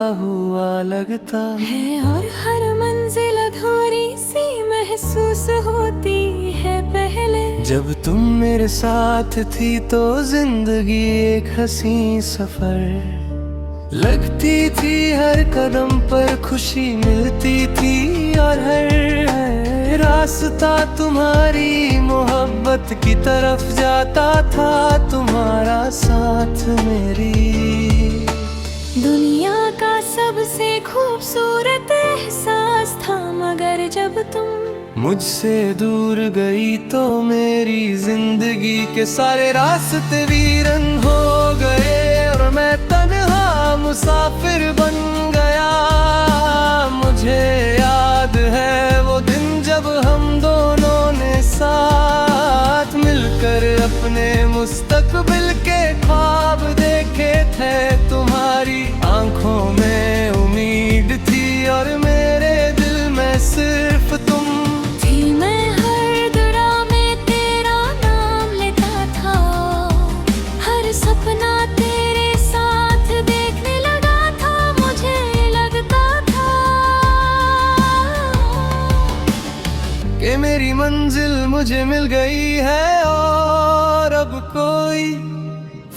हुआ लगता है और हर मंजिल अधूरी सी महसूस होती है पहले। जब तुम मेरे साथ थी तो जिंदगी एक हसी सफर लगती थी, हर कदम पर खुशी मिलती थी और हर रास्ता तुम्हारी मोहब्बत की तरफ जाता था। तुम्हारा साथ मेरी दुनिया का सबसे खूबसूरत एहसास था, मगर जब तुम मुझसे दूर गई तो मेरी जिंदगी के सारे रास्ते वीरन हो गए और मैं तन्हा मुसाफिर बन गया। मुझे याद है वो दिन जब हम दोनों ने साथ मिलकर अपने मुस्तकबिल के ख्वाब देखे थे। तुम्हारी आंखों में उम्मीद थी और मेरे दिल में सिर्फ तुम थी। मैं हर दुआ में तेरा नाम लेता था, हर सपना तेरे साथ देखने लगा था। मुझे लगता था कि मेरी मंजिल मुझे मिल गई है और अब कोई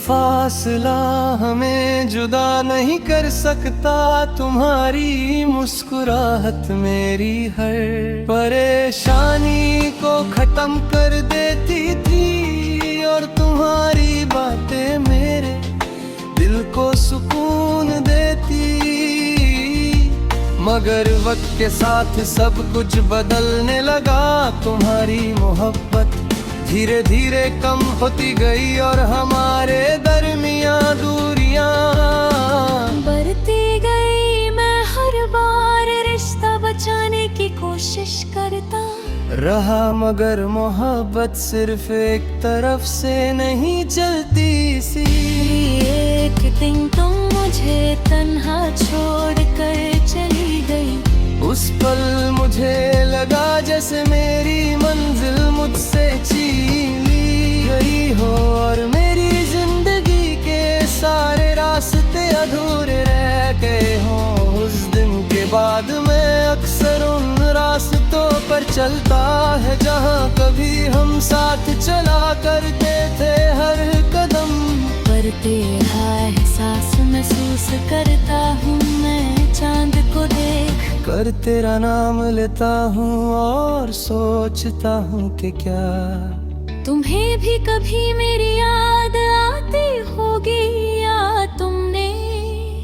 फासला हमें जुदा नहीं कर सकता। तुम्हारी मुस्कुराहट मेरी हर परेशानी को खत्म कर देती थी और तुम्हारी बातें मेरे दिल को सुकून देती। मगर वक्त के साथ सब कुछ बदलने लगा। तुम्हारी मोहब्बत धीरे धीरे कम होती गई और हमारे दरमियां दूरियां बढ़ती गई। मैं हर बार रिश्ता बचाने की कोशिश करता रहा, मगर मोहब्बत सिर्फ एक तरफ से नहीं चलती सी। एक दिन तुम मुझे तन्हा छोड़ कर चली गई। उस पल मुझे लगा जैसे मेरी मंजिल मुझसे छीन ली गई हो और मेरी जिंदगी के सारे रास्ते अधूरे रह गए हों। उस दिन के बाद मैं अक्सर उन रास्तों पर चलता है जहां कभी हम साथ चला करते थे। हर कदम पर तेरा एहसास महसूस करता हूँ मैं चांद को देख कर तेरा नाम लेता हूँ और सोचता हूँ कि क्या तुम्हें भी कभी मेरी याद आती होगी, या तुमने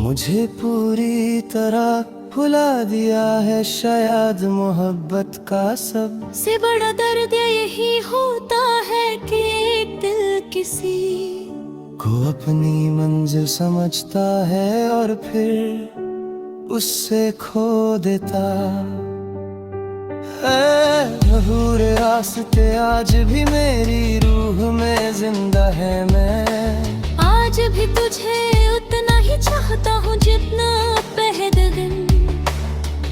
मुझे पूरी तरह भुला दिया है। शायद मोहब्बत का सबसे बड़ा दर्द यही होता है कि एक दिल किसी को अपनी मंजिल समझता है और फिर उससे खो देता है। अधूरे रास्ते आज भी मेरी रूह में जिंदा है। मैं आज भी तुझे उतना ही चाहता हूँ जितना पहले दिन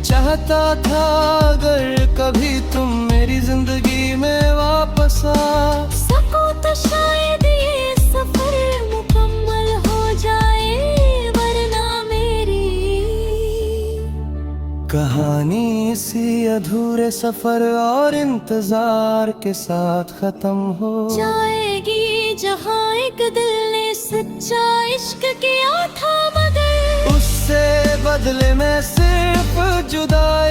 चाहता था। अगर कभी तुम मेरी जिंदगी में वापस आ सको तो शायद ये सफर मुकम्मल हो जाए, वरना मेरी कहानी इसी अधूरे सफर और इंतजार के साथ खत्म हो जाएगी। जहाँ एक दिल ने सच्चा इश्क किया था, मगर उससे बदले में सिर्फ जुदाई